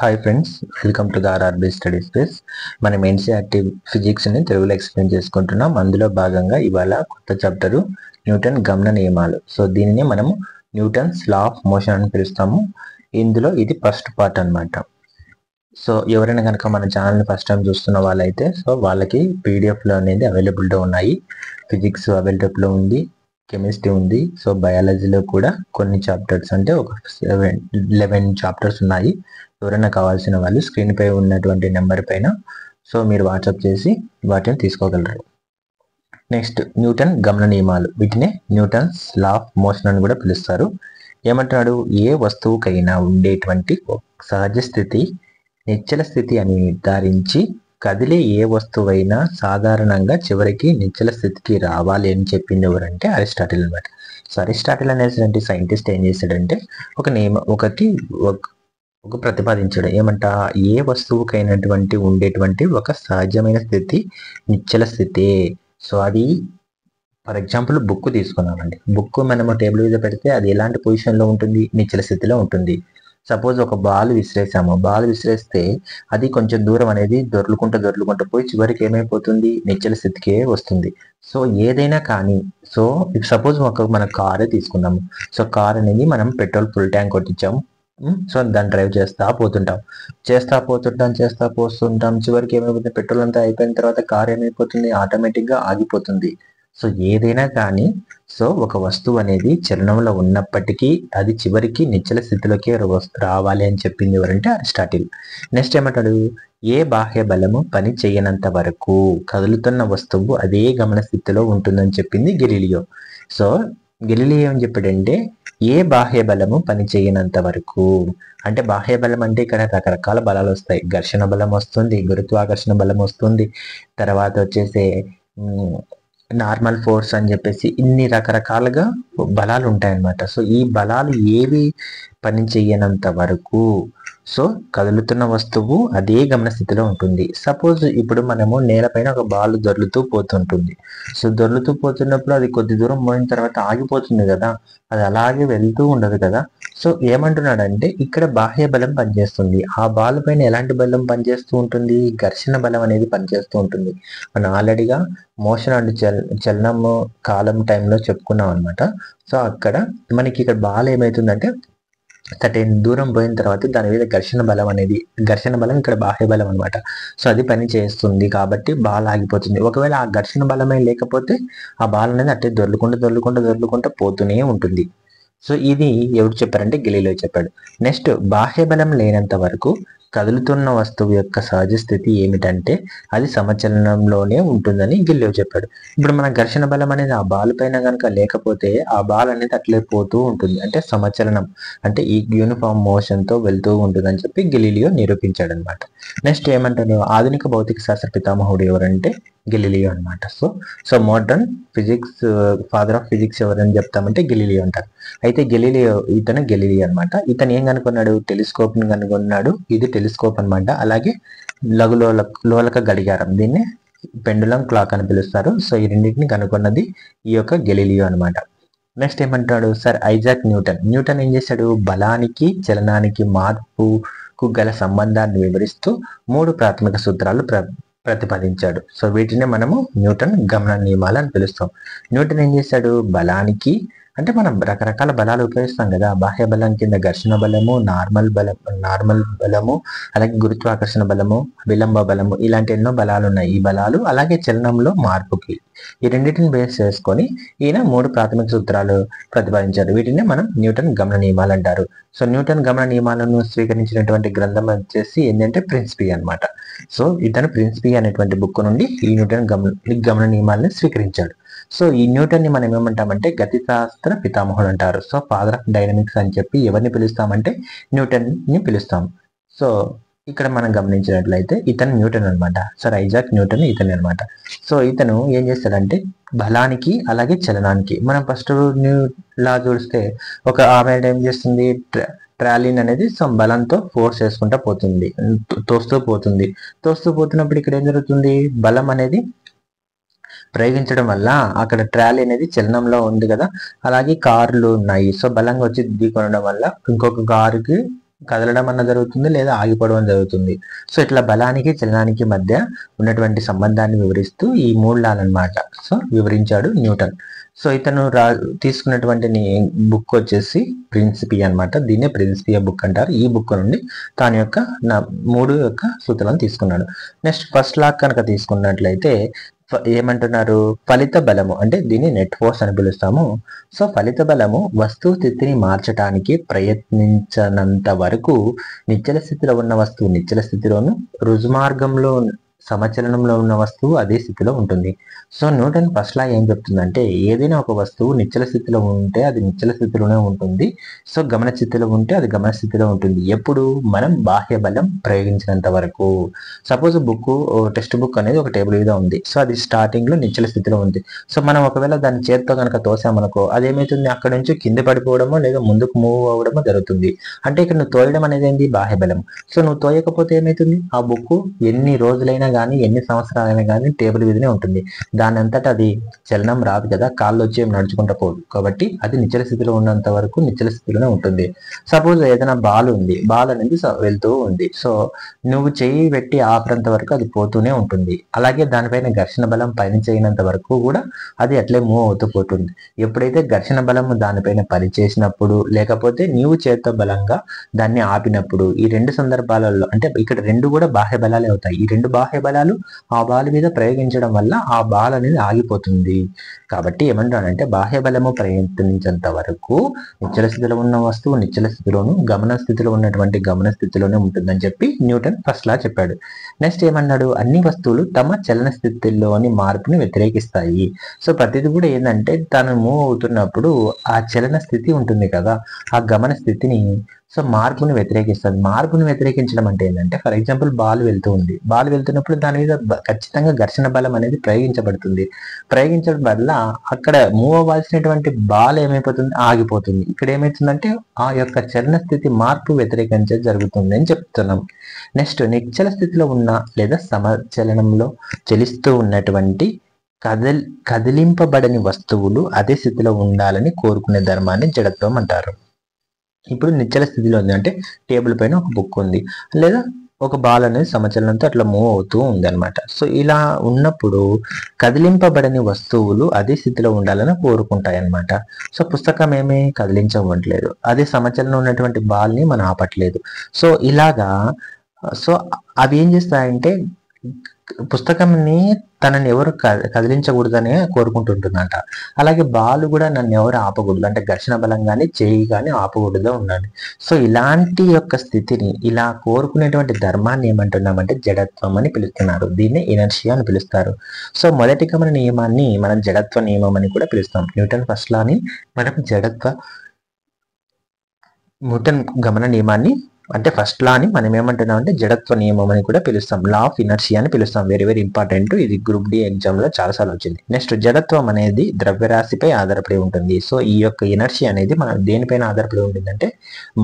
Hi friends, welcome to the RRB study space. మనం NCERT ఫిజిక్స్ని తెలుగులో explain చేసుకుంటున్నాం. అందులో భాగంగా ఇవాళ కొత్త చాప్టరు న్యూటన్ గమన నియమాలు. సో దీనిని మనము న్యూటన్స్ లా ఆఫ్ మోషన్ అని పిలుస్తాము. ఇందులో ఇది ఫస్ట్ పార్ట్ అన్నమాట. సో ఎవరైనా కనుక మన ఛానల్ని ఫస్ట్ టైం చూస్తున్న వాళ్ళైతే సో వాళ్ళకి పీడిఎఫ్లో అనేది అవైలబుల్గా ఉన్నాయి. ఫిజిక్స్ అవైలబుల్లో ఉంది, కెమిస్ట్రీ ఉంది. సో బయాలజీలో కూడా కొన్ని చాప్టర్స్ అంటే ఒక 11 చాప్టర్స్ ఉన్నాయి. ఎవరైనా కావాల్సిన వాళ్ళు స్క్రీన్ పై ఉన్నటువంటి నెంబర్ పైన సో మీరు వాట్సాప్ చేసి వాటిని తీసుకోగలరు. నెక్స్ట్ న్యూటన్ గమన నియమాలు, వీటినే న్యూటన్స్ లా ఆఫ్ మోషన్ అని కూడా పిలుస్తారు. ఏమంటున్నాడు, ఏ వస్తువుకైనా ఉండేటువంటి సహజ స్థితి నిశ్చల స్థితి అని నిర్ధారించి కదిలే ఏ వస్తువైనా సాధారణంగా చివరికి నిశ్చల స్థితికి రావాలి అని చెప్పింది ఎవరంటే అరిస్టాటిల్ అనమాట. సో అరిస్టాటిల్ అనేటువంటి సైంటిస్ట్ ఏం చేశాడంటే ఒక ప్రతిపాదించాడు. ఏమంట, ఏ వస్తువుకైనటువంటి ఉండేటువంటి ఒక సహజమైన స్థితి నిశ్చల స్థితే. సో అది ఫర్ ఎగ్జాంపుల్ బుక్ తీసుకున్నామండి. బుక్ మనము టేబుల్ మీద పెడితే అది ఎలాంటి పొజిషన్లో ఉంటుంది, నిశ్చల స్థితిలో ఉంటుంది. సపోజ్ ఒక బాల్ విసిరేసాము, బాల్ విసిరేస్తే అది కొంచెం దూరం అనేది దొర్లుకుంటూ పోయి చివరికి ఏమైపోతుంది, నిశ్చల స్థితికే వస్తుంది. సో ఏదైనా కానీ సో సపోజ్ మన కారే తీసుకున్నాము. సో కార్ అనేది మనం పెట్రోల్ ఫుల్ ట్యాంక్ కొట్టించాము. సో దాన్ని డ్రైవ్ చేస్తూ పోతుంటాం. చివరికి ఏమైపోతుంది, పెట్రోల్ అంతా అయిపోయిన తర్వాత కార్ ఏమైపోతుంది, ఆటోమేటిక్గా ఆగిపోతుంది. సో ఏదైనా కానీ సో ఒక వస్తువు అనేది చలనంలో ఉన్నప్పటికీ అది చివరికి నిశ్చల స్థితిలోకి రావాలి అని చెప్పింది ఎవరంటే అరిస్టాటిల్. నెక్స్ట్ ఏమంటాడు, ఏ బాహ్య బలము పని చేయనంత వరకు కదులుతున్న వస్తువు అదే గమన స్థితిలో ఉంటుందని చెప్పింది గెలీలియో. సో గెలీలియో ఏం చెప్పాడంటే, ఏ బాహ్య బలము పని చేయనంత వరకు అంటే బాహ్య బలం అంటే ఇక్కడ రకరకాల బలాలు వస్తాయి. ఘర్షణ బలం వస్తుంది, గురుత్వాకర్షణ బలం వస్తుంది, తర్వాత వచ్చేసి నార్మల్ ఫోర్స్ అని చెప్పేసి ఇన్ని రకరకాలుగా బలాలు ఉంటాయన్నమాట. సో ఈ బలాలు ఏవి పని చేయనంత వరకు సో కదులుతున్న వస్తువు అదే గమన స్థితిలో ఉంటుంది. సపోజ్ ఇప్పుడు మనము నేలపైన ఒక బాల్ దొర్లుతూ పోతుంటుంది. సో దొర్లుతూ పోతున్నప్పుడు అది కొద్ది దూరం పోయిన తర్వాత ఆగిపోతుంది కదా, అది అలాగే వెళ్తూ ఉండదు కదా. సో ఏమంటున్నాడంటే ఇక్కడ బాహ్య బలం పనిచేస్తుంది. ఆ బాల్ పైన ఎలాంటి బలం పనిచేస్తూ ఉంటుంది, ఘర్షణ బలం అనేది పనిచేస్తూ ఉంటుంది. మనం ఆల్రెడీగా మోషన్ అండ్ చలనము కాలం టైంలో చెప్పుకున్నాం అనమాట. సో అక్కడ మనకి ఇక్కడ బాల్ ఏమవుతుందంటే సర్టెన్ దూరం పోయిన తర్వాత దాని మీద ఘర్షణ బలం ఇక్కడ బాహ్య బలం అనమాట. సో అది పని చేస్తుంది కాబట్టి బాల్ ఆగిపోతుంది. ఒకవేళ ఆ ఘర్షణ బలమే లేకపోతే ఆ బాల్ అనేది అట్టే దొర్లుకుంటూ పోతూనే ఉంటుంది. సో ఇది ఎవరు చెప్పారంటే గెలీలియో చెప్పాడు. నెక్స్ట్ బాహ్య బలం లేనంత వరకు కదులుతున్న వస్తువు యొక్క సహజ స్థితి ఏమిటంటే అది సమచలనంలోనే ఉంటుందని గెలీలియో చెప్పాడు. ఇప్పుడు మన ఘర్షణ బలం అనేది ఆ బాల్ పైన కనుక లేకపోతే ఆ బాల్ అనేది అట్లే పోతూ ఉంటుంది, అంటే సమచలనం అంటే ఈ యూనిఫామ్ మోషన్ తో వెళ్తూ ఉంటుందని చెప్పి గెలీలియో నిరూపించాడు అనమాట. నెక్స్ట్ ఏమంటాడు, ఆధునిక భౌతిక శాస్త్ర పితామహుడు ఎవరంటే గెలీలియో అనమాట. So modern physics father of physics ఎవరని చెప్తామంటే గెలీలియో అంటారు. అయితే గెలీలియో అనమాట. ఇతను ఏం కనుక్కున్నాడు, టెలిస్కోప్ ని కనుగొన్నాడు. ఇది టెలిస్కోప్ అనమాట. అలాగే లోలక గడియారం, దీన్ని పెండులం క్లాక్ అని పిలుస్తారు. సో ఈ రెండింటిని కనుగొన్నది ఈ యొక్క గెలీలియో అనమాట. నెక్స్ట్ ఏమంటాడు, సర్ ఐజాక్ న్యూటన్ ఏం చేశాడు, బలానికి చలనానికి మార్పుకు గల సంబంధాన్ని వివరిస్తూ 3 ప్రాథమిక సూత్రాలు ప్రతిపాదించాడు. సో వీటిని మనము న్యూటన్ గమన నియమాలు అని పిలుస్తాం. న్యూటన్ ఏం చేశాడు, బలానికి అంటే మనం రకరకాల బలాలు ఉపయోగిస్తాం కదా, బాహ్య బలం కింద ఘర్షణ బలము, నార్మల్ బలము, అలాగే గురుత్వాకర్షణ బలము, విలంబ బలము, ఇలాంటి ఎన్నో బలాలు ఉన్నాయి. ఈ బలాలు అలాగే చలనంలో మార్పుకి ఈ రెండింటిని బేస్ చేసుకొని ఈయన 3 ప్రాథమిక సూత్రాలు ప్రతిపాదించారు. వీటిని మనం న్యూటన్ గమన నియమాలు అంటారు. సో న్యూటన్ గమన నియమాలను స్వీకరించినటువంటి గ్రంథం వచ్చేసి ఏంటంటే ప్రిన్సిపీ అనమాట. సో ఇతను ప్రిన్సిపీ అనేటువంటి బుక్ నుండి ఈ న్యూటన్ గమన నియమాలను స్వీకరించాడు. సో ఈ న్యూటన్ ని మనం ఏమంటామంటే గతి శాస్త్ర పితామహుడు అంటారు. సో ఫాదర్ ఆఫ్ డైనమిక్స్ అని చెప్పి ఎవరిని పిలుస్తామంటే న్యూటన్ ని పిలుస్తాం. సో ఇక్కడ మనం గమనించినట్లయితే ఇతను న్యూటన్ అనమాట. సర్ ఐజాక్ న్యూటన్ ఇతను అనమాట. సో ఇతను ఏం చేస్తాడంటే బలానికి అలాగే చలనానికి మనం ఫస్ట్ లా చూస్తే ఒక ఆమె ఏం చేస్తుంది, ట్రాలిన్ అనేది సమ్ బలంతో ఫోర్స్ చేసుకుంటా పోతుంది, తోస్తూ పోతున్నప్పుడు ఇక్కడ ఏం జరుగుతుంది, బలం అనేది ప్రయోగించడం వల్ల అక్కడ ట్రాలీ అనేది చలనంలో ఉంది కదా, అలాగే కార్లు ఉన్నాయి. సో బలంగా వచ్చి ఢీకొనడం వల్ల ఇంకొక కారుకి కదలడం అన్న జరుగుతుంది లేదా ఆగిపోవడం జరుగుతుంది. సో ఇట్లా బలానికి చలనానికి మధ్య ఉన్నటువంటి సంబంధాన్ని వివరిస్తూ ఈ 3 లాలు అన్నమాట సో వివరించాడు న్యూటన్. సో ఇతను తీసుకున్నటువంటి బుక్ వచ్చేసి ప్రిన్సిపియా అన్నమాట. దీన్నే ప్రిన్సిపియా బుక్ అంటారు. ఈ బుక్ నుండి తాను యొక్క 3 యొక్క సూత్రాలను తీసుకున్నాడు. నెక్స్ట్ ఫస్ట్ లా కనుక తీసుకున్నట్లయితే ఏమంటున్నారు, ఫలిత బలము అంటే దీన్ని నెట్ ఫోర్స్ అని పిలుస్తాము. సో ఫలిత బలము వస్తువు స్థితిని మార్చడానికి ప్రయత్నించనంత వరకు నిశ్చల స్థితిలో ఉన్న వస్తువు నిశ్చల స్థితిలోను, రుజుమార్గంలో సమచలనంలో ఉన్న వస్తువు అదే స్థితిలో ఉంటుంది. సో న్యూటన్ ఫస్ట్ లా ఏం చెప్తుందంటే, ఏదైనా ఒక వస్తువు నిశ్చల స్థితిలో ఉంటే అది నిశ్చల స్థితిలోనే ఉంటుంది. సో గమన స్థితిలో ఉంటే అది గమన స్థితిలో ఉంటుంది. ఎప్పుడు మనం బాహ్య బలం ప్రయోగించినంత వరకు. సపోజ్ టెక్స్ట్ బుక్ అనేది ఒక టేబుల్ మీద ఉంది. సో అది స్టార్టింగ్ లో నిశ్చల స్థితిలో ఉంది. సో మనం ఒకవేళ దాని చేతితో కనుక తోసామనుకో, అదేమైతుంది, అక్కడ నుంచి కింద పడిపోవడమో లేదా ముందుకు మూవ్ అవ్వడమో జరుగుతుంది. అంటే ఇక్కడ నువ్వు తోయడం అనేది ఏంటి, బాహ్య బలం. సో నువ్వు తోయకపోతే ఏమైతుంది, ఆ బుక్ ఎన్ని రోజులైనా కానీ ఎన్ని సంవత్సరాలైనా కానీ టేబుల్ మీదనే ఉంటుంది. దాని అంతటా అది చలనం రాదు కదా, కాళ్ళు వచ్చి నడుచుకుంటూ పోదు. కాబట్టి అది నిశ్చల స్థితిలో ఉన్నంత వరకు నిశ్చల స్థితిలోనే ఉంటుంది. సపోజ్ ఏదైనా బాల్ ఉంది, బాల్ అనేది వెళ్తూ ఉంది. సో నువ్వు చెయ్యి పెట్టి ఆపరంత వరకు అది పోతూనే ఉంటుంది. అలాగే దానిపైన ఘర్షణ బలం పని చేయనంత వరకు కూడా అది అట్లే మూవ్ అవుతూ పోతుంది. ఎప్పుడైతే ఘర్షణ బలం దానిపైన పని చేసినప్పుడు, లేకపోతే నీవు చేత్తో బలంగా దాన్ని ఆపినప్పుడు, ఈ 2 సందర్భాలలో అంటే ఇక్కడ 2 కూడా బాహ్య బలాలే అవుతాయి. ఈ 2 బాహ్య బలాలు ఆ బాల్ మీద ప్రయోగించడం వల్ల ఆ బాల్ అనేది ఆగిపోతుంది. కాబట్టి ఏమంటానంటే, బాహ్య బలము ప్రయత్నించేంత వరకు నిశ్చల స్థితిలో ఉన్న వస్తువు నిశ్చల స్థితిలోను, గమన స్థితిలో ఉన్నటువంటి గమన స్థితిలోనే ఉంటుందని చెప్పి న్యూటన్ ఫస్ట్ లా చెప్పాడు. నెక్స్ట్ ఏమన్నాడు, అన్ని వస్తువులు తమ చలన స్థితిలోని మార్పుని వ్యతిరేకిస్తాయి. సో ప్రతిది కూడా ఏంటంటే, తను మూవ్ అవుతున్నప్పుడు ఆ చలన స్థితి ఉంటుంది కదా, ఆ గమన స్థితిని సో మార్పుని వ్యతిరేకిస్తుంది. మార్పుని వ్యతిరేకించడం అంటే ఏంటంటే, ఫర్ ఎగ్జాంపుల్ బాల్ వెళ్తూ ఉంది. బాల్ వెళ్తున్నప్పుడు దాని మీద ఖచ్చితంగా ఘర్షణ బలం అనేది ప్రయోగించబడుతుంది. ప్రయోగించడం వల్ల అక్కడ మూవ్ అవ్వాల్సినటువంటి బాల్ ఏమైపోతుంది, ఆగిపోతుంది. ఇక్కడ ఏమైతుందంటే ఆ యొక్క చలన స్థితి మార్పు వ్యతిరేకించే జరుగుతుంది అని చెప్తున్నాం. నెక్స్ట్ నిశ్చల స్థితిలో ఉన్న లేదా సమచలనంలో చలిస్తూ ఉన్నటువంటి కదిలింపబడని వస్తువులు అదే స్థితిలో ఉండాలని కోరుకునే ధర్మాన్ని జడత్వం అంటారు. ఇప్పుడు నిశ్చల స్థితిలో ఉంది అంటే టేబుల్ పైన ఒక బుక్ ఉంది, లేదా ఒక బాల్ అనేది సమచలనంతో అట్లా మూవ్ అవుతూ ఉంది అనమాట. సో ఇలా ఉన్నప్పుడు కదిలింపబడని వస్తువులు అదే స్థితిలో ఉండాలని కోరుకుంటాయి అనమాట. సో పుస్తకం ఏమీ కదిలించవట్లేదు, అదే సమచలనం ఉన్నటువంటి బాల్ ని మనం ఆపట్లేదు. సో ఇలాగా సో అవి ఏం చేస్తాయంటే, పుస్తకంని తనని ఎవరు కదిలించకూడదని కోరుకుంటుంటుందంట. అలాగే బాలు కూడా నన్ను ఎవరు ఆపకూడదు, అంటే ఘర్షణ బలం కానీ చేయి కానీ ఆపకూడదు ఉండాలి. సో ఇలాంటి యొక్క స్థితిని, ఇలా కోరుకునేటువంటి ధర్మాన్ని ఏమంటున్నామంటే జడత్వం అని పిలుస్తున్నారు. దీన్ని ఇనర్షియా అని పిలుస్తారు. సో మొదటి గమన నియమాన్ని మనం జడత్వ నియమం అని కూడా పిలుస్తాం. న్యూటన్ ఫస్ట్ లాని మనం న్యూటన్ గమన నియమాన్ని అంటే ఫస్ట్ లా అని మనం ఏమంటున్నాం అంటే జడత్వ నియమం అని కూడా పిలుస్తాం. లా ఆఫ్ ఇనర్షియా అని పిలుస్తాం. Very very important. ఇది గ్రూప్ డి ఎగ్జామ్ లో చాలాసార్లు వచ్చింది. నెక్స్ట్ జడత్వం అనేది ద్రవ్యరాశిపై ఆధారపడి ఉంటుంది. సో ఈ యొక్క ఇనర్షియా అనేది మనం దేనిపైన ఆధారపడి ఉంటుందంటే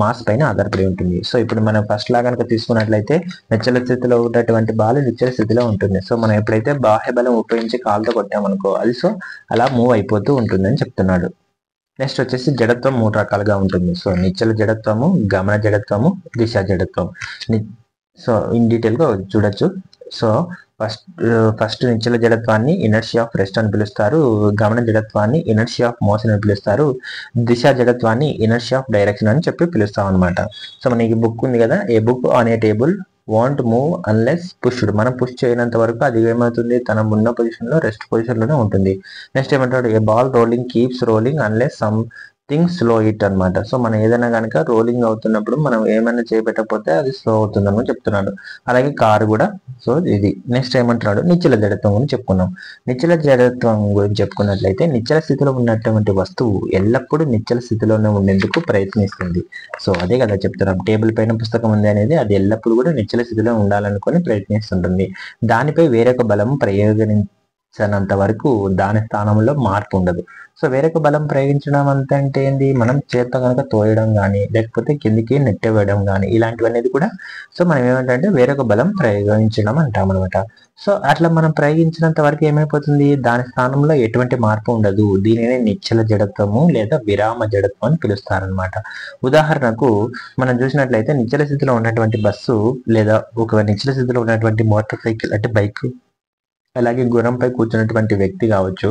మాస్ పైన ఆధారపడి ఉంటుంది. సో ఇప్పుడు మనం ఫస్ట్ లా కనుక తీసుకున్నట్లయితే నిశ్చల స్థితిలో ఉన్నటువంటి బాల్ నిశ్చల స్థితిలో ఉంటుంది. సో మనం ఎప్పుడైతే బాహ్య బలం ఉపయోగించి కాలుతో కొట్టామనుకో, అది సో అలా మూవ్ అయిపోతూ ఉంటుందని చెప్తున్నాడు. నెక్స్ట్ వచ్చేసి జడత్వం 3 రకాలుగా ఉంటుంది. సో నిశ్చల జడత్వము, గమన జడత్వము, దిశ జడత్వం. సో ఇన్ డీటెయిల్ గా చూడొచ్చు. సో ఫస్ట్ నిశ్చల జడత్వాన్ని ఇనర్షియా ఆఫ్ రెస్ట్ అని పిలుస్తారు. గమన జడత్వాన్ని ఇనర్షియా ఆఫ్ మోషన్ అని పిలుస్తారు. దిశ జడత్వాన్ని ఇనర్షియా ఆఫ్ డైరెక్షన్ అని చెప్పి పిలుస్తాం అనమాట. సో మనకి బుక్ ఉంది కదా, a book on a table want move unless pushed. మనం పుష్ చేయనంత వరకు అది ఏమవుతుంది, తన ఉన్న పొజిషన్ లో రెస్ట్ పొజిషన్ లోనే ఉంటుంది. నెక్స్ట్ ఏమంటాడు, a ball rolling keeps rolling unless something slow it అనమాట. సో మనం ఏదైనా కనుక రోలింగ్ అవుతున్నప్పుడు మనం ఏమైనా చేపెట్టకపోతే అది స్లో అవుతుందని చెప్తున్నాడు. అలాగే కారు కూడా. సో ఇది నెక్స్ట్ ఏమంటున్నాడు, నిశ్చల జడత్వం గురించి చెప్పుకున్నాం. నిశ్చల జడత్వం గురించి చెప్పుకున్నట్లయితే, నిశ్చల స్థితిలో ఉన్నటువంటి వస్తువు ఎల్లప్పుడూ నిశ్చల స్థితిలోనే ఉండేందుకు ప్రయత్నిస్తుంది. సో అదే కదా చెప్తున్నాం, టేబుల్ పైన పుస్తకం ఉంది అనేది అది ఎల్లప్పుడూ కూడా నిశ్చల స్థితిలో ఉండాలనుకొని ప్రయత్నిస్తుంటుంది. దానిపై వేరొక బలం ప్రయోగించనంత వరకు దాని స్థానంలో మార్పు ఉండదు. సో వేరొక బలం ప్రయోగించడం అంటే ఏంది, మనం చేత్తో కనుక తోయడం కానీ లేకపోతే కిందికి నెట్టవేయడం కానీ ఇలాంటివనేది కూడా సో మనం ఏమంటే వేరొక బలం ప్రయోగించడం అంటాం అనమాట. సో అట్లా మనం ప్రయోగించినంత వరకు ఏమైపోతుంది, దాని స్థానంలో ఎటువంటి మార్పు ఉండదు. దీనిని నిశ్చల జడత్వము లేదా విరామ జడత్వం అని పిలుస్తారనమాట. ఉదాహరణకు మనం చూసినట్లయితే నిశ్చల స్థితిలో ఉన్నటువంటి బస్సు లేదా ఒక నిశ్చల స్థితిలో ఉన్నటువంటి మోటార్ సైకిల్ అంటే బైక్, అలాగే గుర్రంపై కూర్చున్నటువంటి వ్యక్తి కావచ్చు,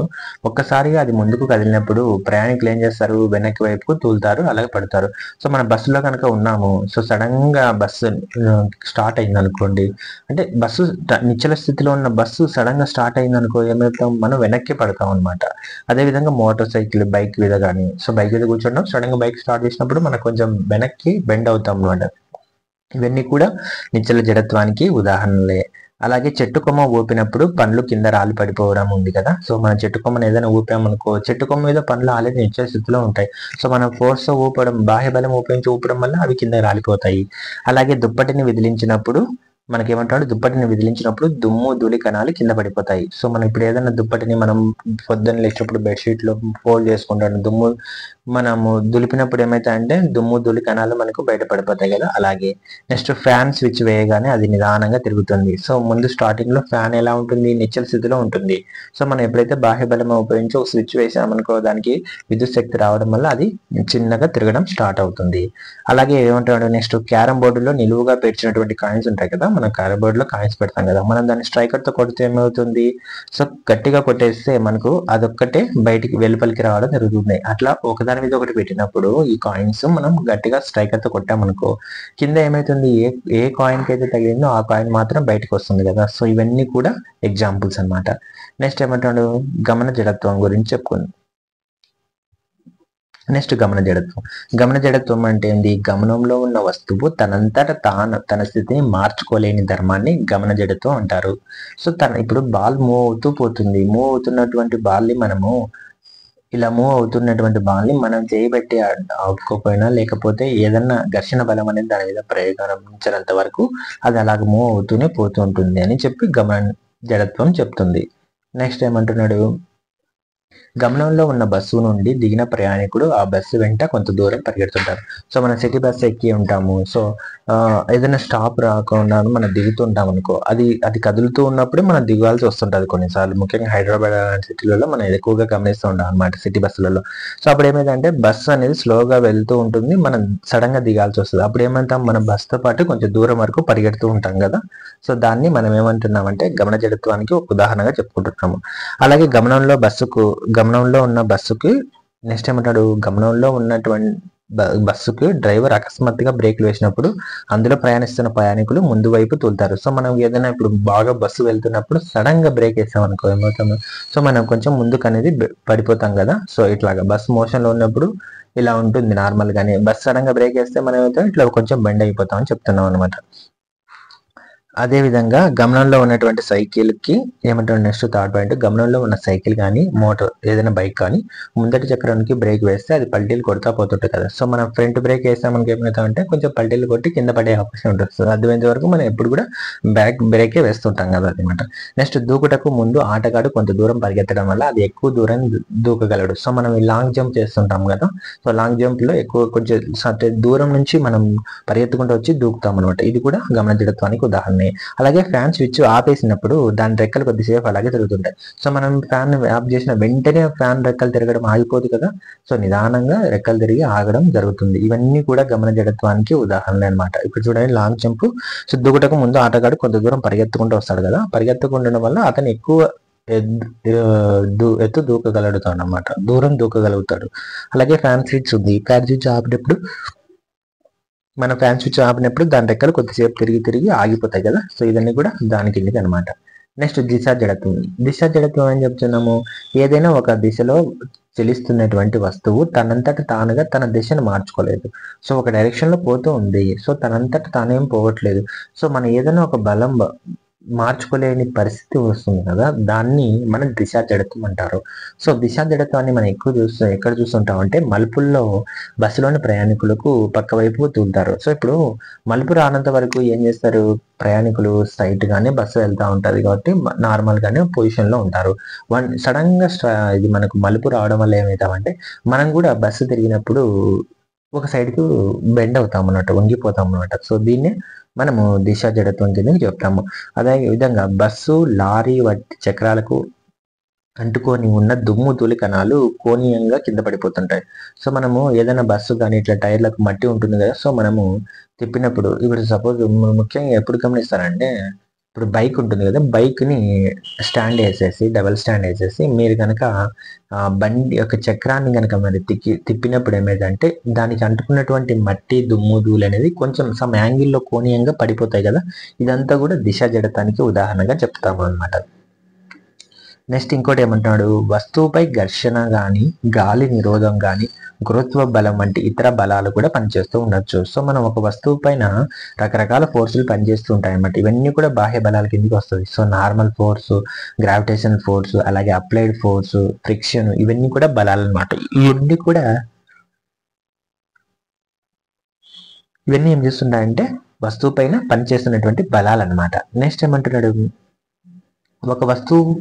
ఒక్కసారిగా అది ముందుకు కదిలినప్పుడు ప్రయాణికులు ఏం చేస్తారు, వెనక్కి వైపుకు తూలుతారు, అలాగే పడతారు. సో మన బస్సులో కనుక ఉన్నాము, సో సడన్ గా బస్సు స్టార్ట్ అయింది అనుకోండి, అంటే బస్సు నిశ్చల స్థితిలో ఉన్న బస్సు సడన్ గా స్టార్ట్ అయింది అనుకో, ఏమవుతాం, మనం వెనక్కి పడతాం అనమాట. అదేవిధంగా మోటార్ సైకిల్, బైక్ మీద కానీ, సో బైక్ మీద కూర్చున్నాం, సడన్ గా బైక్ స్టార్ట్ చేసినప్పుడు మనం కొంచెం వెనక్కి బెండ్ అవుతాం అనమాట. ఇవన్నీ కూడా నిశ్చల జడత్వానికి ఉదాహరణలే. అలాగే చెట్టు కొమ్మ ఊపినప్పుడు పండ్లు కింద రాలి పడిపోవడం ఉంది కదా. సో మనం చెట్టు కొమ్మను ఏదైనా ఊపామనుకో, చెట్టు కొమ్మ మీద పండ్లు ఆల్రెడీ నిశ్చల స్థితిలో ఉంటాయి. సో మనం ఫోర్స్ ఊపడం, బాహ్య బలం ఉపయోగించి ఊపడం వల్ల అవి కింద రాలిపోతాయి. అలాగే దుప్పటిని విదిలించినప్పుడు మనకేమంటాడు, దుప్పటిని విదిలించినప్పుడు దుమ్ము ధూళి కణాలు కింద పడిపోతాయి. సో మనం ఇప్పుడు ఏదైనా దుప్పటిని మనం పొద్దున్న లేచినప్పుడు బెడ్షీట్ లో ఫోల్డ్ చేసుకుంటాడు, దుమ్ము మనము దులిపినప్పుడు ఏమైతాయంటే దుమ్ము ధూళి కణాలు మనకు బయట పడిపోతాయి కదా. అలాగే నెక్స్ట్ ఫ్యాన్ స్విచ్ వేయగానే అది నిదానంగా తిరుగుతుంది. సో ముందు స్టార్టింగ్ లో ఫ్యాన్ ఎలా ఉంటుంది, నిశ్చల స్థితిలో ఉంటుంది. సో మనం ఎప్పుడైతే బాహ్య బలం ఉపయోగించి ఒక స్విచ్ వేసామనుకో, దానికి విద్యుత్ శక్తి రావడం వల్ల అది చిన్నగా తిరగడం స్టార్ట్ అవుతుంది. అలాగే ఏమంటాడు, నెక్స్ట్ క్యారమ్ బోర్డులో నిలువుగా పేర్చినటువంటి కాయిన్స్ ఉంటాయి కదా, మనం క్యారమ్ బోర్డులో కాయిన్స్ పెడతాం కదా, మనం దాన్ని స్ట్రైకర్ తో కొడితే ఏమవుతుంది, సో గట్టిగా కొట్టేస్తే మనకు అదొక్కటే బయటికి వెలుపలికి రావడం జరుగుతుంది. అట్లా ఒకదాని మీద ఒకటి పెట్టినప్పుడు ఈ కాయిన్స్ మనం గట్టిగా స్ట్రైకర్ తో కొట్టామనుకో, కింద ఏమైతుంది, ఏ కాయిన్ కి అయితే తగిలిందో ఆ కాయిన్ మాత్రం బయటకు వస్తుంది కదా. సో ఇవన్నీ కూడా ఎగ్జాంపుల్స్ అన్నమాట. నెక్స్ట్ ఏమంటాడు, గమన జడత్వం గురించి చెప్పుకుందాం. నెక్స్ట్ గమన జడత్వం. గమన జడత్వం అంటే ఏంది, గమనంలో ఉన్న వస్తువు తనంతట తాను తన స్థితిని మార్చుకోలేని ధర్మాన్ని గమన జడత్వం అంటారు. సో ఇప్పుడు బాల్ మూవ్ అవుతూ పోతుంది, మూవ్ అవుతున్నటువంటి బాల్ ని మనము ఇలా మూవ్ అవుతున్నటువంటి బాల్ ని మనం చేయబట్టి ఆపుకోపోయినా, లేకపోతే ఏదన్నా ఘర్షణ బలం అనేది దాని మీద ప్రయోగించినంత వరకు అది అలాగ మూవ్ అవుతూనే పోతూ ఉంటుంది అని చెప్పి గమన జడత్వం చెప్తుంది. నెక్స్ట్ ఏమంటున్నాడు, గమనంలో ఉన్న బస్సు నుండి దిగిన ప్రయాణికుడు ఆ బస్సు వెంట కొంత దూరం పరిగెడుతుంటారు. సో మనం సిటీ బస్సు ఎక్కి ఉంటాము, సో ఏదైనా స్టాప్ రాకుండా మనం దిగుతుంటాం అనుకో, అది కదులుతూ ఉన్నప్పుడు మనం దిగాల్సి వస్తుంటది కొన్నిసార్లు. ముఖ్యంగా హైదరాబాద్ లాంటి సిటీలలో మనం ఎక్కువగా గమనిస్తూ ఉంటాం అనమాట, సిటీ బస్సులలో. సో అప్పుడు ఏమైందంటే బస్సు అనేది స్లోగా వెళ్తూ ఉంటుంది, మనం సడన్ గా దిగాల్సి వస్తుంది. అప్పుడు ఏమంటాం, మన బస్సుతో పాటు కొంచెం దూరం వరకు పరిగెడుతూ ఉంటాం కదా. సో దాన్ని మనం ఏమంటున్నామంటే గమన జడత్వానికి ఒక ఉదాహరణగా చెప్పుకుంటున్నాము. అలాగే గమనంలో ఉన్న బస్సుకి నెక్స్ట్ ఏమంటాడు, గమనంలో ఉన్నటువంటి బస్సుకి డ్రైవర్ అకస్మాత్తుగా బ్రేక్లు వేసినప్పుడు అందులో ప్రయాణిస్తున్న ప్రయాణికులు ముందు వైపు తూలుతారు. సో మనం ఏదైనా ఇప్పుడు బాగా బస్సు వెళ్తున్నప్పుడు సడన్ గా బ్రేక్ వేసాం అనుకో, ఏమవుతాము, సో మనం కొంచెం ముందుకు అనేది పడిపోతాం కదా. సో ఇట్లాగా బస్ మోషన్ లో ఉన్నప్పుడు ఇలా ఉంటుంది నార్మల్ గానే, బస్ సడన్ గా బ్రేక్ వేస్తే మనం ఏమవుతాం, ఇట్లా కొంచెం బెండ్ అయిపోతాం అని చెప్తున్నాం అనమాట. అదే విధంగా గమనంలో ఉన్నటువంటి సైకిల్ కి ఏమంటారు, నెక్స్ట్ థర్డ్ పాయింట్, గమనంలో ఉన్న సైకిల్ కానీ మోటార్ ఏదైనా బైక్ కానీ ముందటి చక్రానికి బ్రేక్ వేస్తే అది పల్టీలు కొడతా పోతుంటుంది కదా. సో మనం ఫ్రంట్ బ్రేక్ వేస్తామనుకు ఏమవుతామంటే కొంచెం పల్టీలు కొట్టి కింద పడే అవకాశం ఉంటుంది. సో అర్థమైనంత వరకు మనం ఎప్పుడు కూడా బ్యాక్ బ్రేకే వేస్తుంటాం కదా అనమాట. నెక్స్ట్ దూకుటకు ముందు ఆటగాడు కొంత దూరం పరిగెత్తడం వల్ల అది ఎక్కువ దూరం దూకగలడు. సో మనం లాంగ్ జంప్ చేస్తుంటాం కదా, సో లాంగ్ జంప్ లో ఎక్కువ కొంచెం దూరం నుంచి మనం పరిగెత్తుకుంటూ వచ్చి దూకుతాం అనమాట. ఇది కూడా గమన జడత్వానికి ఉదాహరణ. అలాగే ఫ్యాన్ స్విచ్ ఆపేసినప్పుడు దాని రెక్కలు కొద్దిసేపు అలాగే తిరుగుతుంటాయి. సో మనం ఫ్యాన్ ఆఫ్ చేసిన వెంటనే ఫ్యాన్ రెక్కలు తిరగడం ఆగిపోదు కదా, సో నిదానంగా రెక్కలు తిరిగి ఆగడం జరుగుతుంది. ఇవన్నీ కూడా గమన జడత్వానికి ఉదాహరణలు అనమాట. ఇప్పుడు చూడండి, లాంగ్ జంప్, సో దూకుటకు ముందు ఆటగాడు కొంత దూరం పరిగెత్తుకుంటూ వస్తాడు కదా, పరిగెత్తుకుండడం వల్ల అతను ఎక్కువ ఎత్తు దూకగలుగుతాడు అన్నమాట, దూరం దూకగలుగుతాడు. అలాగే ఫ్యాన్ స్విచ్ ఉంది, ఫ్యాన్ స్విచ్ ఆపినప్పుడు దాని రెక్కలు కొద్దిసేపు తిరిగి ఆగిపోతాయి కదా. సో ఇవన్నీ కూడా దాని కిందకి అనమాట. నెక్స్ట్ దిశ జడత్వం. దిశ జడత్వం అని చెప్తున్నాము, ఏదైనా ఒక దిశలో చెలిస్తున్నటువంటి వస్తువు తనంతట తానుగా తన దిశను మార్చుకోలేదు. సో ఒక డైరెక్షన్ లో పోతూ ఉంది, సో తనంతట తానేం పోవట్లేదు. సో మనం ఏదైనా ఒక బలం మార్చుకోలేని పరిస్థితి వస్తుంది కదా, దాన్ని మనం దిశా జడత్వం అంటారు. సో దిశా జడత్వాన్ని మనం ఎక్కడ చూస్తుంటాం అంటే మలుపుల్లో బస్సులోని ప్రయాణికులకు పక్క వైపు తూలుతారు. సో ఇప్పుడు మలుపు రానంత వరకు ఏం చేస్తారు, ప్రయాణికులు స్ట్రైట్ గానే బస్సు వెళ్తూ ఉంటుంది కాబట్టి నార్మల్ గానే పొజిషన్ లో ఉంటారు. సడన్ గా ఇది మనకు మలుపు రావడం వల్ల ఏమవుతామంటే మనం కూడా బస్సు తిరిగినప్పుడు ఒక సైడ్ కు బెండ్ అవుతాం అన్నట్టు, వంగిపోతాం అన్నమాట. సో దీన్ని మనము దిశా జడత్వం కింద చెప్తాము. అదే విధంగా బస్సు, లారీ వంటి చక్రాలకు అంటుకొని ఉన్న దుమ్ము ధూళి కణాలు కోణీయంగా కింద పడిపోతుంటాయి. సో మనము ఏదైనా బస్సు కానీ ఇట్లా టైర్లకు మట్టి ఉంటుంది కదా, సో మనము తిప్పినప్పుడు ఇప్పుడు సపోజ్ ముఖ్యంగా ఎప్పుడు గమనిస్తారంటే, ఇప్పుడు బైక్ ఉంటుంది కదా, బైక్ని స్టాండ్ వేసేసి డబల్ స్టాండ్ వేసేసి మీరు కనుక బండి యొక్క చక్రాన్ని కనుక మరి తిప్పినప్పుడు ఏమైందంటే దానికి అంటుకున్నటువంటి మట్టి దుమ్ము ధూళి అనేది కొంచెం సమ్ యాంగిల్లో కోణీయంగా పడిపోతాయి కదా. ఇదంతా కూడా దిశ జడతానికి ఉదాహరణగా చెప్తాము అనమాట. నెక్స్ట్ ఇంకోటి ఏమంటున్నాడు, వస్తువుపై ఘర్షణ కానీ గాలి నిరోధం కానీ గురుత్వ బలం వంటి ఇతర బలాలు కూడా పనిచేస్తూ ఉండొచ్చు. సో మనం ఒక వస్తువు పైన రకరకాల ఫోర్సులు పనిచేస్తూ ఉంటాయి అన్నమాట. ఇవన్నీ కూడా బాహ్య బలాల కిందకి వస్తుంది. So normal force, gravitation force, అలాగే అప్లైడ్ ఫోర్స్, ఫ్రిక్షన్, ఇవన్నీ కూడా బలాలు అనమాట. ఇవన్నీ ఏం చేస్తుంటాయంటే వస్తువు పైన పనిచేస్తున్నటువంటి బలాలు అనమాట. నెక్స్ట్ ఏమంటున్నాడు, ఒక వస్తువు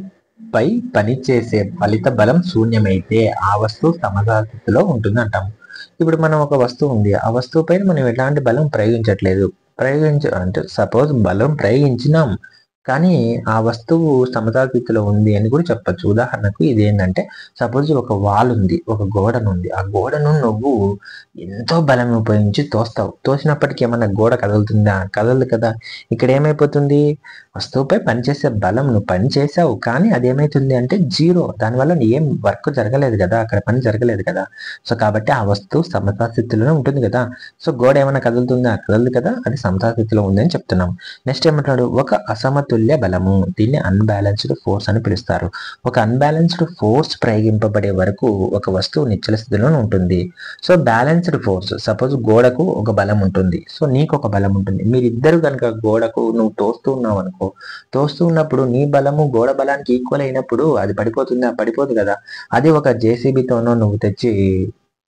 పై పనిచేసే ఫలిత బలం శూన్యమైతే ఆ వస్తువు సమస్థితిలో ఉంటుంది అంటాము. ఇప్పుడు మనం ఒక వస్తువు ఉంది, ఆ వస్తువు పైన మనం ఎలాంటి బలం ప్రయోగించట్లేదు, అంటే సపోజ్ బలం ప్రయోగించినాం కానీ ఆ వస్తువు సమస్థితిలో ఉంది అని కూడా చెప్పచ్చు. ఉదాహరణకు ఇది ఏంటంటే సపోజ్ ఒక వాల్ ఉంది, ఒక గోడను ఉంది, ఆ గోడను నువ్వు ఎంతో బలం ఉపయోగించి తోసినప్పటికీ ఏమన్నా గోడ కదులుతుందా, కదలదు కదా. ఇక్కడ ఏమైపోతుంది, వస్తువుపై పనిచేసే బలం నువ్వు పని చేసావు కానీ అదేమైతుంది అంటే జీరో, దానివల్ల ఏం వర్క్ జరగలేదు కదా, అక్కడ పని జరగలేదు కదా. సో కాబట్టి ఆ వస్తువు సమస్థితిలోనే ఉంటుంది కదా. సో గోడ ఏమైనా కదులుతుందా, కదలదు కదా, అది సమస్థితిలో ఉందని చెప్తున్నాం. నెక్స్ట్ ఏమంటాడు, ఒక అసమతుల్య బలము, దీన్ని అన్బ్యాలెన్స్డ్ ఫోర్స్ అని పిలుస్తారు. ఒక అన్బ్యాలెన్స్డ్ ఫోర్స్ ప్రయోగింపబడే వరకు ఒక వస్తువు నిశ్చల స్థితిలోనే ఉంటుంది. సో బ్యాలెన్స్డ్ ఫోర్స్, సపోజ్ గోడకు ఒక బలం ఉంటుంది, సో నీకు ఒక బలం ఉంటుంది. మీరిద్దరు కనుక గోడకు నువ్వు తోస్తూ ఉన్నావు అనుకో, తోస్తూ ఉన్నప్పుడు నీ బలము గోడ బలానికి ఈక్వల్ అయినప్పుడు అది పడిపోతుందా, పడిపోదు కదా. అది ఒక జేసీబీతోనో నువ్వు తెచ్చి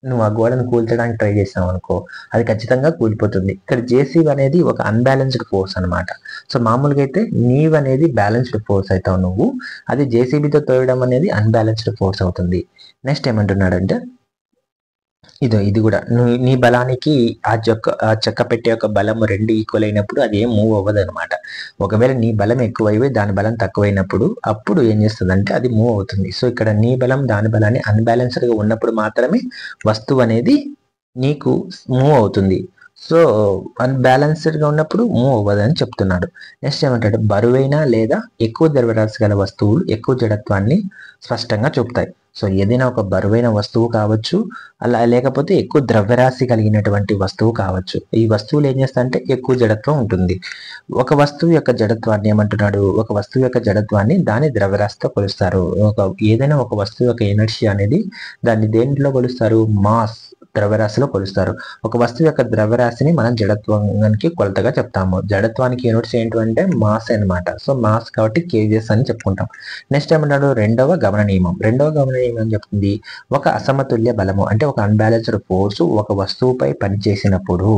నువ్వు ఆ గోడను కూల్చడానికి ట్రై చేసావు అనుకో, అది ఖచ్చితంగా కూలిపోతుంది. ఇక్కడ జేసీబీ అనేది ఒక అన్బ్యాలెన్స్డ్ ఫోర్స్ అనమాట. సో మామూలుగా అయితే నీవ్ అనేది బ్యాలెన్స్డ్ ఫోర్స్ అవుతావు నువ్వు, అది జేసీబీతో తోయడం అనేది అన్బ్యాలెన్స్డ్ ఫోర్స్ అవుతుంది. నెక్స్ట్ ఏమంటున్నాడంటే ఇది కూడా నీ బలానికి ఆ చెక్క పెట్టే యొక్క బలం రెండు ఈక్వల్ అయినప్పుడు అది ఏం మూవ్ అవ్వదు అనమాట. ఒకవేళ నీ బలం ఎక్కువైపోయి దాని బలం తక్కువైనప్పుడు అప్పుడు ఏం చేస్తుందంటే అది మూవ్ అవుతుంది. సో ఇక్కడ నీ బలం దాని బలాన్ని అన్బ్యాలెన్స్డ్ గా ఉన్నప్పుడు మాత్రమే వస్తువు అనేది నీకు మూవ్ అవుతుంది. సో అన్బ్యాలెన్స్డ్ గా ఉన్నప్పుడు మూవ్ అవ్వదు అని చెప్తున్నాడు. నెక్స్ట్ ఏమంటాడు, బరువైన లేదా ఎక్కువ ద్రవ్యరాశి గల వస్తువులు ఎక్కువ జడత్వాన్ని స్పష్టంగా చూపుతాయి. సో ఏదైనా ఒక బరువైన వస్తువు కావచ్చు, అలా లేకపోతే ఎక్కువ ద్రవ్యరాశి కలిగినటువంటి వస్తువు కావచ్చు. ఈ వస్తువులు ఏం చేస్తాయంటే ఎక్కువ జడత్వం ఉంటుంది. ఒక వస్తువు యొక్క జడత్వాన్ని ఏమంటున్నాడు, ఒక వస్తువు యొక్క జడత్వాన్ని దాని ద్రవ్యరాశితో కొలుస్తారు. ఏదైనా ఒక వస్తువు యొక్క ఎనర్జీ అనేది దాన్ని దేంట్లో కొలుస్తారు, మాస్, ద్రవ్యరాశిలో కొలుస్తారు. ఒక వస్తువు యొక్క ద్రవ్యరాశిని మనం జడత్వానికి కొలతగా చెప్తాము. జడత్వానికి యూనిట్స్ ఏంటంటే మాస్ అనమాట. సో మాస్ కాబట్టి కేజీఎస్ అని చెప్పుకుంటాం. నెక్స్ట్ ఏమన్నాడు, రెండవ గమన నియమం ఏం చెప్తుంది, ఒక అసమతుల్య బలము అంటే ఒక అన్బ్యాలెన్స్డ్ ఫోర్స్ ఒక వస్తువుపై పనిచేసినప్పుడు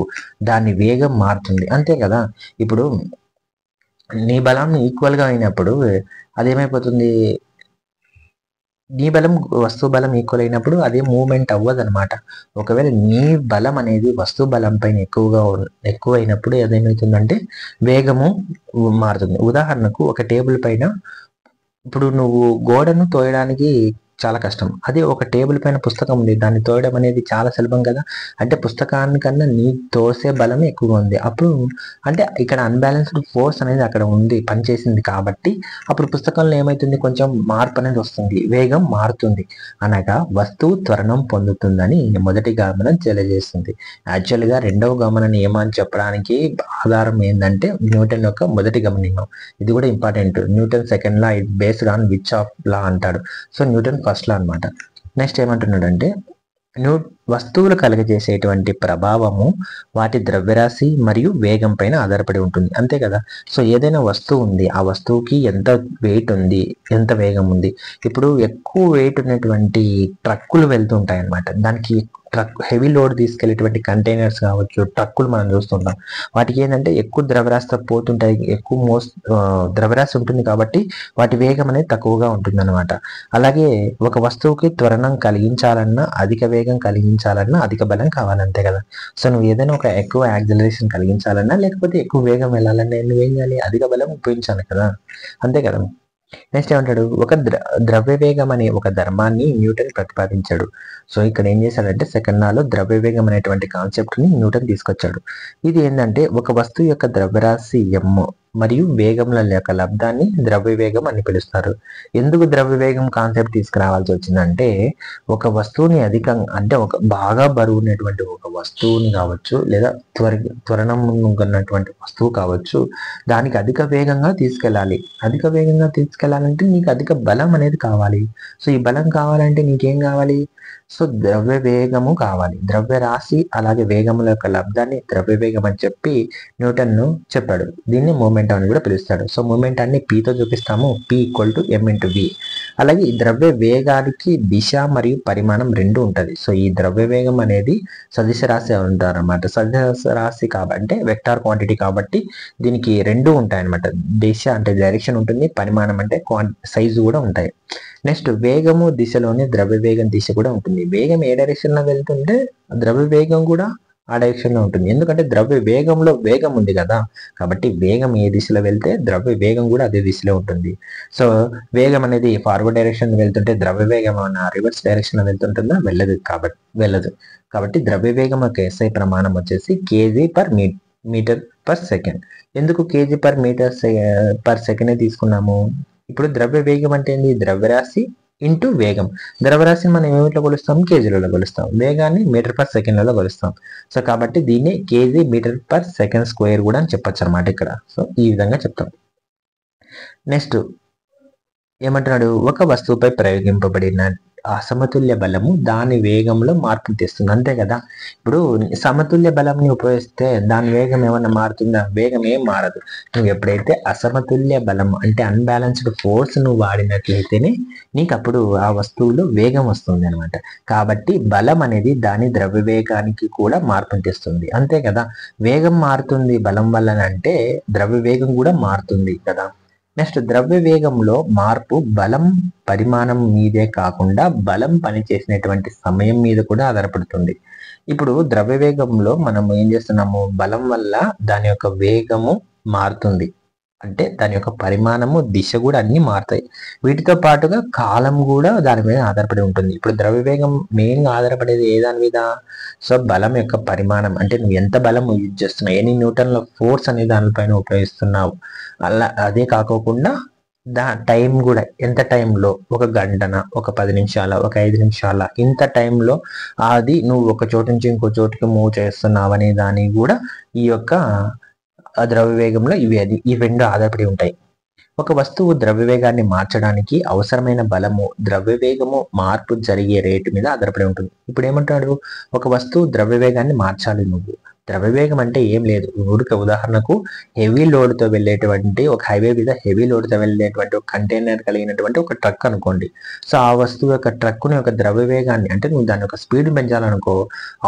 దాని వేగం మారుతుంది, అంతే కదా. ఇప్పుడు నీ బలం ఈక్వల్ గా అయినప్పుడు అదేమైపోతుంది, నీ బలం వస్తువు బలం ఈక్వల్ అయినప్పుడు అదే మూవ్మెంట్ అవ్వదు అనమాట. ఒకవేళ నీ బలం అనేది వస్తువు బలం పైన ఎక్కువ అయినప్పుడు ఏదేమవుతుందంటే వేగము మారుతుంది. ఉదాహరణకు ఒక టేబుల్ పైన ఇప్పుడు నువ్వు గోడను తోయడానికి చాలా కష్టం, అదే ఒక టేబుల్ పైన పుస్తకం ఉంది, దాన్ని తోయడం అనేది చాలా సులభం కదా. అంటే పుస్తకానికన్నా నీ తోసే బలం ఎక్కువ ఉంది. అప్పుడు అంటే ఇక్కడ అన్బ్యాలెన్స్డ్ ఫోర్స్ అనేది అక్కడ ఉంది, పనిచేసింది కాబట్టి అప్పుడు పుస్తకంలో ఏమైతుంది, కొంచెం మార్పు అనేది వస్తుంది, వేగం మారుతుంది. అనగా వస్తువు త్వరణం పొందుతుందని మొదటి గమనం తెలియజేస్తుంది. యాక్చువల్గా రెండవ గమన నియమం అని చెప్పడానికి ఆధారం ఏంటంటే న్యూటన్ యొక్క మొదటి గమన నియమం. ఇది కూడా important. Newton second law, it based on which of law అంటాడు. సో న్యూటన్ ఫస్ట్ లా అనమాట. నెక్స్ట్ ఏమంటున్నాడు అంటే వస్తువులు కలుగజేసేటువంటి ప్రభావము వాటి ద్రవ్యరాశి మరియు వేగం పైన ఆధారపడి ఉంటుంది, అంతే కదా. సో ఏదైనా వస్తువు ఉంది, ఆ వస్తువుకి ఎంత వెయిట్ ఉంది, ఎంత వేగం ఉంది. ఇప్పుడు ఎక్కువ వెయిట్ ఉన్నటువంటి ట్రక్కులు వెళ్తుంటాయి అన్నమాట. దానికి హెవీ లోడ్ తీసుకెళ్లేటువంటి కంటైనర్స్ కావచ్చు, ట్రక్కులు మనం చూస్తుంటాం. వాటికి ఏంటంటే ఎక్కువ ద్రవ్యరాశి పోతుంటాయి, ఎక్కువ ద్రవ్యరాశి ఉంటుంది కాబట్టి వాటి వేగం అనేది తక్కువగా ఉంటుంది అనమాట. అలాగే ఒక వస్తువుకి త్వరణం కలిగించాలన్నా, అధిక వేగం కలిగించాలన్నా అధిక బలం కావాలి, అంతే కదా. సో నువ్వు ఏదైనా ఒక ఎక్కువ యాక్సిలరేషన్ కలిగించాలన్నా, లేకపోతే ఎక్కువ వేగం వెళ్ళాలన్నా నువ్వేం చేయాలి, అధిక బలం ఉపయోగించాలి కదా, అంతే కదా. నెక్స్ట్ ఏమంటాడు, ఒక ద్రవ్య వేగం అనే ఒక ధర్మాన్ని న్యూటన్ ప్రతిపాదించాడు. సో ఇక్కడ ఏం చేశాడంటే సెకండ్ లాలో ద్రవ్య వేగం అనేటువంటి కాన్సెప్ట్ ని న్యూటన్ తీసుకొచ్చాడు. ఇది ఏంటంటే ఒక వస్తువు యొక్క ద్రవ్యరాశి m మరియు వేగముల యొక్క లబ్ధాన్ని ద్రవ్య వేగం అని పిలుస్తారు. ఎందుకు ద్రవ్య వేగం కాన్సెప్ట్ తీసుకురావాల్సి వచ్చిందంటే, ఒక వస్తువుని అధికంగా అంటే ఒక బాగా బరువు ఉన్నటువంటి ఒక వస్తువుని కావచ్చు, లేదా త్వరణం ఉన్నటువంటి వస్తువు కావచ్చు, దానికి అధిక వేగంగా తీసుకెళ్ళాలి. అధిక వేగంగా తీసుకెళ్లాలంటే నీకు అధిక బలం అనేది కావాలి. సో ఈ బలం కావాలంటే నీకేం కావాలి, సో ద్రవ్య వేగము కావాలి. ద్రవ్య రాశి అలాగే వేగముల యొక్క లబ్ధాన్ని ద్రవ్య వేగం అని చెప్పి న్యూటన్ చెప్పాడు. దీన్ని మూమెంట్ అని కూడా పిలుస్తాడు. సో మూమెంట్ అన్ని పీతో చూపిస్తాము, P = m/v. అలాగే ఈ ద్రవ్య వేగానికి దిశ మరియు పరిమాణం రెండు ఉంటది. సో ఈ ద్రవ్య వేగం అనేది సదిశ రాశి అంటారు అనమాట. సదిశ రాశి కాబట్టి వెక్టార్ క్వాంటిటీ కాబట్టి దీనికి రెండు ఉంటాయి అనమాట. దిశ అంటే డైరెక్షన్ ఉంటుంది, పరిమాణం అంటే సైజు కూడా ఉంటాయి. నెక్స్ట్ వేగము దిశలోనే ద్రవ్య వేగం దిశ కూడా ఉంటుంది. వేగం ఏ డైరెక్షన్ లో వెళ్తుంటే ద్రవ్య వేగం కూడా ఆ డైరెక్షన్ లో ఉంటుంది. ఎందుకంటే ద్రవ్య వేగంలో వేగం ఉంది కదా, కాబట్టి వేగం ఏ దిశలో వెళ్తే ద్రవ్య వేగం కూడా అదే దిశలో ఉంటుంది. సో వేగం అనేది ఫార్వర్డ్ డైరెక్షన్ వెళ్తుంటే ద్రవ్య వేగం రివర్స్ డైరెక్షన్ లో వెళ్తుంటుందా, వెళ్ళదు. కాబట్టి ద్రవ్య వేగం యొక్క SI ప్రమాణం వచ్చేసి kg/మీటర్/సెకండ్. ఎందుకు kg/మీటర్/సెకండ్ తీసుకున్నాము? ఇప్పుడు ద్రవ్య వేగం అంటే ఏంటి, ద్రవ్యరాశి ఇంటూ వేగం. ద్రవ్యరాశిని మనం ఏమిట్లో కొలుస్తాం, కేజీలలో కొలుస్తాం. వేగాన్ని మీటర్/సెకండ్లలో కొలుస్తాం. సో కాబట్టి దీన్ని kg/మీటర్/సెకండ్² కూడా అని చెప్పొచ్చు అనమాట ఇక్కడ. సో ఈ విధంగా చెప్తాం. నెక్స్ట్ ఏమంటున్నాడు, ఒక వస్తువుపై ప్రయోగింపబడిన అసమతుల్య బలము దాని వేగంలో మార్పును తెస్తుంది, అంతే కదా. ఇప్పుడు సమతుల్య బలంని ఉపయోగిస్తే దాని వేగం ఏమన్నా మారుతుందా, వేగం ఏం మారదు. నువ్వు ఎప్పుడైతే అసమతుల్య బలం అంటే అన్బ్యాలెన్స్డ్ ఫోర్స్ నువ్వు వాడినట్లయితేనే నీకు అప్పుడు ఆ వస్తువులో వేగం వస్తుంది అనమాట. కాబట్టి బలం అనేది దాని ద్రవ్య వేగానికి కూడా మార్పును తెస్తుంది, అంతే కదా. వేగం మారుతుంది బలం వల్ల అంటే ద్రవ్య వేగం కూడా మారుతుంది కదా. నెక్స్ట్ ద్రవ్య వేగంలో మార్పు బలం పరిమాణం మీదే కాకుండా బలం పనిచేసినటువంటి సమయం మీద కూడా ఆధారపడుతుంది. ఇప్పుడు ద్రవ్య వేగంలో మనం ఏం చేస్తున్నాము, బలం వల్ల దాని యొక్క వేగము మారుతుంది, అంటే దాని యొక్క పరిమాణము దిశ కూడా అన్ని మారుతాయి. వీటితో పాటుగా కాలం కూడా దాని మీద ఆధారపడి ఉంటుంది. ఇప్పుడు ద్రవ్య వేగం మెయిన్గా ఆధారపడేది ఏ దాని మీద, సో బలం యొక్క పరిమాణం అంటే నువ్వు ఎంత బలం యూజ్ చేస్తున్నావు, ఎన్ని న్యూటన్ల ఫోర్స్ అనే దానిపైన ఉపయోగిస్తున్నావు. అదే కాకోకుండా టైం కూడా ఎంత టైంలో, ఒక గంటన, ఒక 10 నిమిషాల, ఒక 5 నిమిషాల, ఇంత టైంలో అది నువ్వు ఒక చోటు నుంచి ఇంకో చోటుకి మూవ్ చేస్తున్నావు అనే దాని కూడా ఈ యొక్క ద్రవ్య వేగంలో ఈ రెండు ఆధారపడి ఉంటాయి. ఒక వస్తువు ద్రవ్య వేగాన్ని మార్చడానికి అవసరమైన బలము ద్రవ్య వేగము మార్పు జరిగే రేటు మీద ఆధారపడి ఉంటుంది. ఇప్పుడు ఏమంటాడు, ఒక వస్తువు ద్రవ్య వేగాన్ని మార్చాలి. నువ్వు ద్రవ్య వేగం అంటే ఏం లేదు, ఉదాహరణకు హెవీ లోడ్తో వెళ్ళేటువంటి ఒక హైవే మీద హెవీ లోడ్తో వెళ్ళేటువంటి ఒక కంటైనర్ కలిగినటువంటి ఒక ట్రక్ అనుకోండి. సో ఆ వస్తువు యొక్క ట్రక్కుని యొక్క ద్రవ్య వేగాన్ని అంటే నువ్వు దాని యొక్క స్పీడ్ పెంచాలనుకో,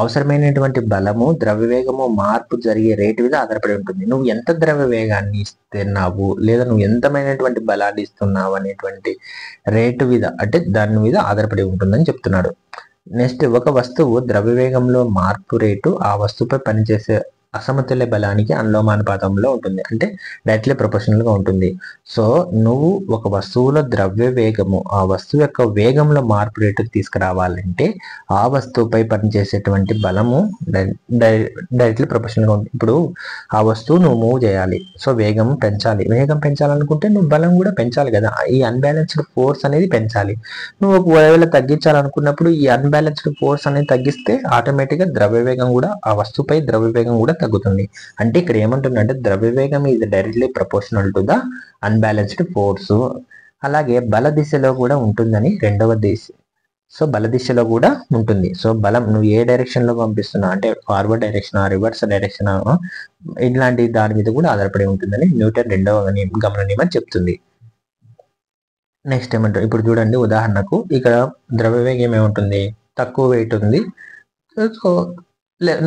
అవసరమైనటువంటి బలము ద్రవ్య వేగము మార్పు జరిగే రేటు మీద ఆధారపడి ఉంటుంది. నువ్వు ఎంత ద్రవ్య వేగాన్ని ఇస్తున్నావు లేదా నువ్వు ఎంతమైనటువంటి బలాన్ని ఇస్తున్నావు అనేటువంటి రేటు మీద అంటే దాని మీద ఆధారపడి ఉంటుందని చెప్తున్నాడు. నెక్స్ట్ ఒక వస్తువు ద్రవ్య వేగంలో మార్పు రేటు ఆ వస్తువుపై పనిచేసే అసమతుల్య బలానికి అనులోమానుపాతంలో ఉంటుంది, అంటే డైరెక్ట్లీ ప్రొపోర్షనల్ గా ఉంటుంది. సో నువ్వు ఒక వస్తువులో ద్రవ్య వేగము ఆ వస్తువు యొక్క వేగంలో మార్పు రేటు తీసుకురావాలంటే ఆ వస్తువుపై పనిచేసేటువంటి బలము డైరెక్ట్లీ ప్రొపోర్షనల్ గా ఉంటుంది. ఇప్పుడు ఆ వస్తువు నువ్వు మూవ్ చేయాలి, సో వేగం పెంచాలి. వేగం పెంచాలనుకుంటే నువ్వు బలం కూడా పెంచాలి కదా. ఈ అన్బ్యాలెన్స్డ్ ఫోర్స్ అనేది పెంచాలి. నువ్వు ఒకవేళ తగ్గించాలనుకున్నప్పుడు ఈ అన్బ్యాలెన్స్డ్ ఫోర్స్ అనేది తగ్గిస్తే ఆటోమేటిక్గా ద్రవ్య వేగం కూడా ఆ వస్తువుపై ద్రవ్య వేగం కూడా తగ్గుతుంది. అంటే ఇక్కడ ఏమంటుందంటే ద్రవ్య వేగం is directly proportional to the unbalanced force. అలాగే బల దిశలో కూడా ఉంటుందని రెండవ దిశ. సో బల దిశలో కూడా ఉంటుంది. సో బలం నువ్వు ఏ డైరెక్షన్ లో పంపిస్తున్నావు, అంటే ఫార్వర్డ్ డైరెక్షన్, రివర్స్ డైరెక్షన్, ఇట్లాంటి దాని మీద కూడా ఆధారపడి ఉంటుందని న్యూటన్ రెండవ గమన నియమం చెప్తుంది. నెక్స్ట్ ఏమంటారు, ఇప్పుడు చూడండి ఉదాహరణకు ఇక్కడ ద్రవ్యవేగం ఏముంటుంది, తక్కువ వెయిట్ ఉంది, సో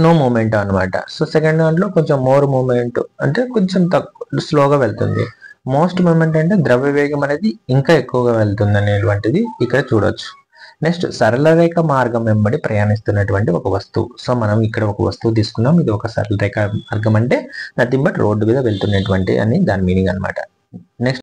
నో మూమెంట్ అనమాట. సో సెకండ్ దాంట్లో కొంచెం మోర్ మూమెంట్, అంటే కొంచెం తక్కువ స్లోగా వెళ్తుంది. మోస్ట్ మూమెంట్ అంటే ద్రవ్యవేగం అనేది ఇంకా ఎక్కువగా వెళ్తుంది అనేటువంటిది ఇక్కడ చూడొచ్చు. నెక్స్ట్ సరళ రేఖ మార్గం వెంబడి ప్రయాణిస్తున్నటువంటి ఒక వస్తువు. సో మనం ఇక్కడ ఒక వస్తువు తీసుకున్నాం, ఇది ఒక సరళ రేఖ మార్గం అంటే నథింగ్ బట్ రోడ్డు మీద వెళ్తున్నటువంటి అని దాని మీనింగ్ అనమాట. నెక్స్ట్